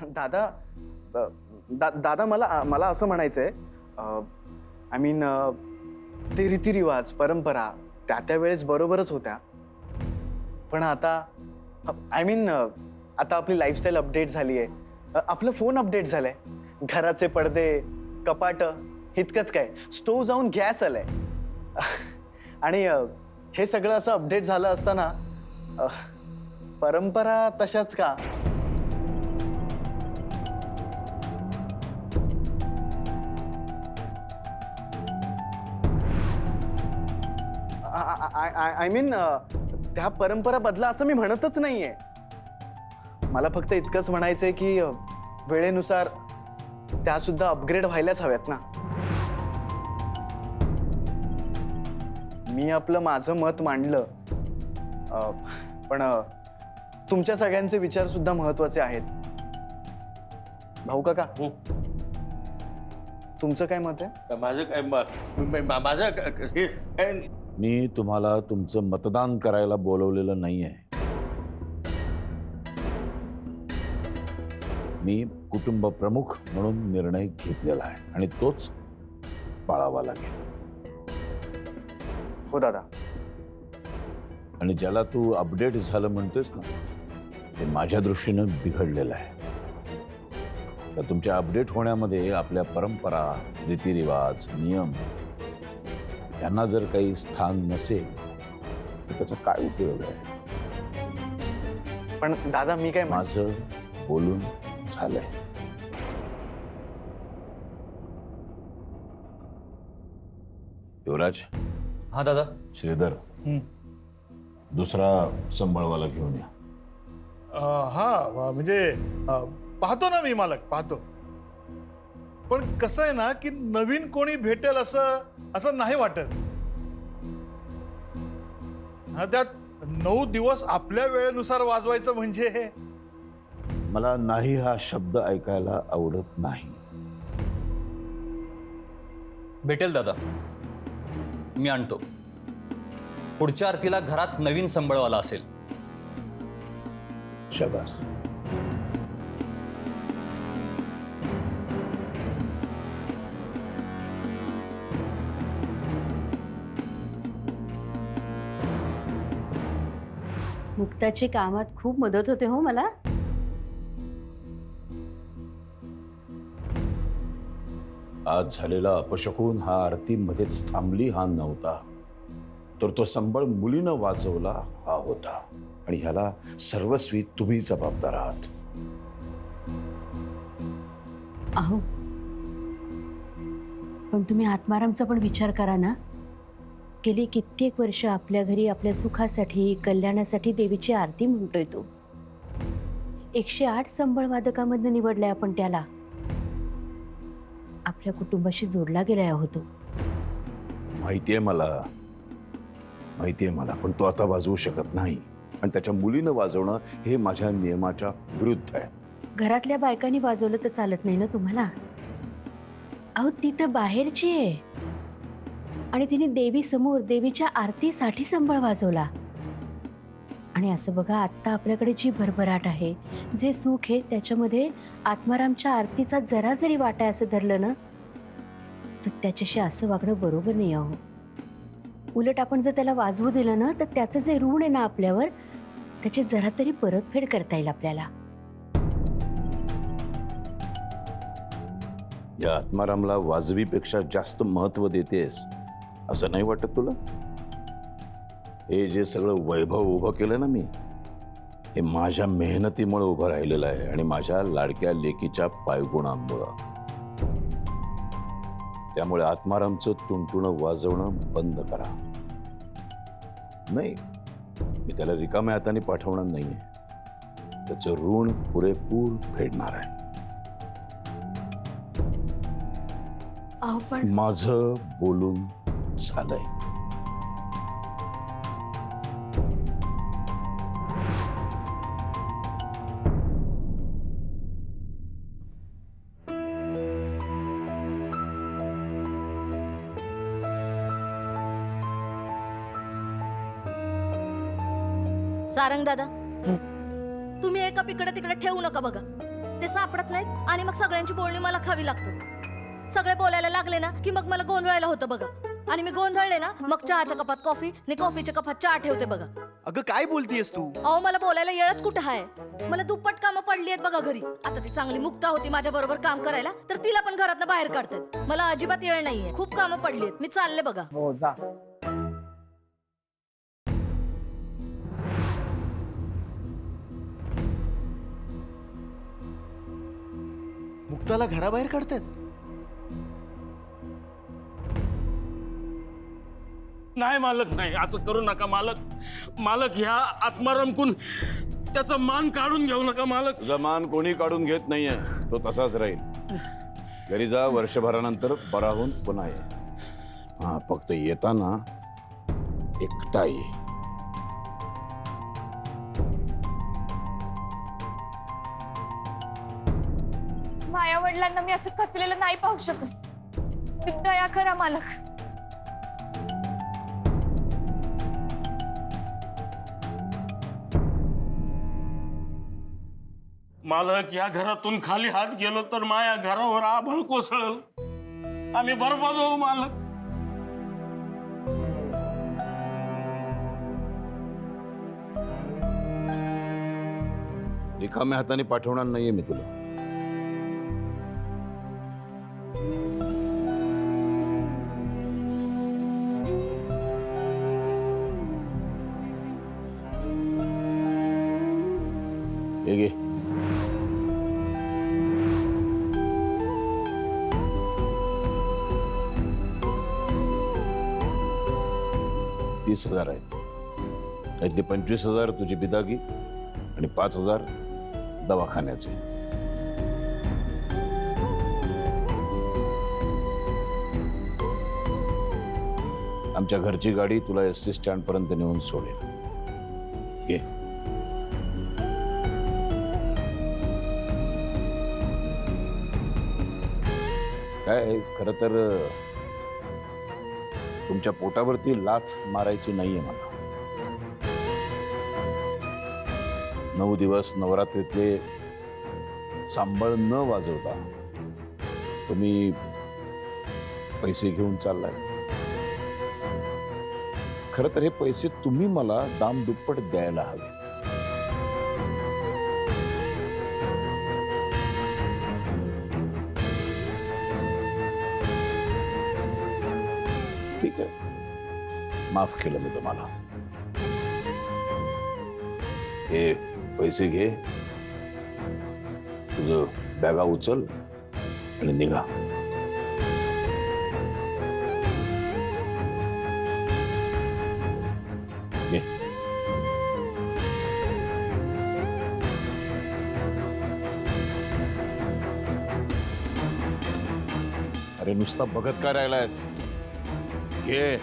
दादा दादा मला मला असं म्हणायचंय, आय मीन ते रीतिरिवाज परंपरा त्या वेळेस बरोबरच होत्या, पण आता आय मीन आता आपली लाईफस्टाईल अपडेट झाली आहे, आपलं फोन अपडेट झालंय, घराचे पडदे कपाट इतकंच काय, स्टोव जाऊन गॅस आलाय आणि हे सगळं असं अपडेट झालं असताना परंपरा तशाच का? आय मीन त्या परंपरा बदला असं मी म्हणतच नाहीये. मला फक्त इतकंच म्हणायचंय की वेळेनुसार त्या सुद्धा अपग्रेड व्हायलाच हव्यात ना. मी आपलं माझं मत मांडलं, पण तुमच्या सगळ्यांचे विचार सुद्धा महत्वाचे आहेत. भाऊ काका, तुमचं काय मत आहे? माझं काय माझं हे मी तुम्हाला तुमचं मतदान करायला बोलवलेलं नाहीये. मी कुटुंब प्रमुख म्हणून निर्णय घेतलेला आहे आणि तोच पाळावा लागेल. हो दादा. आणि ज्याला तू अपडेट झालं म्हणतेस ना, ते माझ्या दृष्टीनं बिघडलेलं आहे. तर तुमच्या अपडेट होण्यामध्ये आपल्या परंपरा, रीतिरिवाज, नियम यांना जर काही स्थान नसेल तर त्याचा काय उपयोग आहे? पण दादा मी काय माझं बोलून झालंय. युवराज. हा दादा. श्रीधर, दुसरा संबळवाला घेऊन या. हा म्हणजे पाहतो ना मी मालक, पाहतो. पण कसं आहे ना की नवीन कोणी भेटेल असं नाही वाटत. हा, त्यात 9 दिवस आपल्या वेळेनुसार वाजवायचं म्हणजे. मला नाही हा शब्द ऐकायला आवडत नाही. भेटेल दादा, मी आणतो. पुढच्या आरतीला घरात नवीन संबळवाला असेल. शाबास. मुक्ताची कामात खूप मदत होते हो मला. आज झालेला अपशकुन हा आरतीमध्येच थांबली हा नव्हता, तर तो संबळ मुलीनं वाजवला हा होता. आणि ह्याला सर्वस्वी तुम्ही जबाबदार आहात. अहो, पण तुम्ही आत्मारामचा पण विचार करा ना. गेली कित्येक वर्ष आपल्या घरी आपल्या सुखासाठी, कल्याणासाठी देवीची आरती म्हणतोय तो. 108 संबळ वादकामधनं निवडलाय आपण त्याला. आपल्या कुटुंबाशी जोडला गेलाय होतो. माहितीये मला, पण तो आता वाजवू शकत नाही. आणि त्याच्या मुलीनं वाजवणं हे माझ्या नियमाच्या विरुद्ध आहे. घरातल्या बायकांनी वाजवलं तर चालत नाही ना तुम्हाला? अहो, ती तर बाहेरची आहे आणि तिने देवी समोर देवीच्या आरतीसाठी संबळ वाजवला. आणि असं बघा, आत्ता आपल्याकडे जी भरभराट आहे, जे सुख आहे, त्याच्यामध्ये आत्मारामच्या आरतीचा जरा जरी वाटा असं धरलं ना, तर त्याच्याशी असं वागणं बरोबर नाही. अहो, उलट आपण जर त्याला वाजवू दिलं ना, तर त्याचं जे ऋण आहे ना आपल्यावर, त्याची जरा तरी परतफेड करता येईल आपल्याला. या आत्मारामला वाजवीपेक्षा जास्त महत्व देतेस असं नाही वाटत तुला? हे जे सगळं वैभव उभं केलं ना मी, हे माझ्या मेहनतीमुळे उभं राहिलेलं आहे आणि माझ्या लाडक्या लेकीच्या पायगुणामुळं. त्यामुळे आत्मारामचं तुणतुणं वाजवणं बंद करा. नाही, मी त्याला रिकाम्या हाताने पाठवणार नाहीये. त्याचं ऋण पुरेपूर फेडणार आहे. अहो, पण माझं बोलून झालंय. सारंग दादा, तुम्ही एका इकडे तिकडे ठेवू नका बघा. ते ते सापडत नाहीत आणि मग सगळ्यांची बोलणी मला खावी लागतात. सगळे बोलायला लागले ना की मग मला गोंधळायला होतं बघा. आणि मी गोंधळले ना मग चहाच्या कपात कॉफी आणि कॉफीच्या कपात चहा ठेवते बघा. अगं काय बोलतीयस तू? अहो मला बोलायला येळच कुठं आहे. मला दुप्पट कामं पडली आहेत बघा घरी. आता ती चांगली मुक्ता होती माझ्या बरोबर काम करायला, तर तिला पण घरातनं बाहेर काढतात. मला अजिबात येळ नाहीये. खूप कामं पडली आहेत. मी चालले बघा. हो जा. मुक्ताला घराबाहेर काढतात? नाही मालक, नाही असं करू नका मालक. मालक ह्या आत्मारामकून त्याचा मान काढून घेऊ नका मालक. तुझा मान कोणी काढून घेत नाहीये, तो तसाच राहील. घरी जा, वर्षभरानंतर बरा होऊन पुन्हा ये. हा, फक्त येताना एकटा ये. माया वडिलांना मी असं खचलेलं नाही पाहू शकत. दया करा मालक. मालक या घरातून खाली हात गेलो तर माया घरावर आभाळ कोसळल. आम्ही बरबाद होऊ मालक. रिकाम्या हाताने पाठवणार नाहीये मी तुला. हे घे. $30,000 आहेत. त्यातले 25,000 तुझी बिदागी आणि 5,000 दवाखान्याचे. आमच्या घरची गाडी तुला एसटी स्टँड पर्यंत नेऊन सोडेल. घे. काय खरं तर तुमच्या पोटावरती लाथ मारायची नाहीये मला. 9 दिवस नवरात्रीतले सांबळ न वाजवता तुम्ही पैसे घेऊन चाललाय. खरं तर हे पैसे तुम्ही मला दाम दुप्पट द्यायला हवे. ठीक आहे, माफ केलं मी तुम्हाला. हे पैसे घे, तुझं बॅगा उचल आणि निघा. घे. अरे नुसता बघत काय राहिलायस? घे.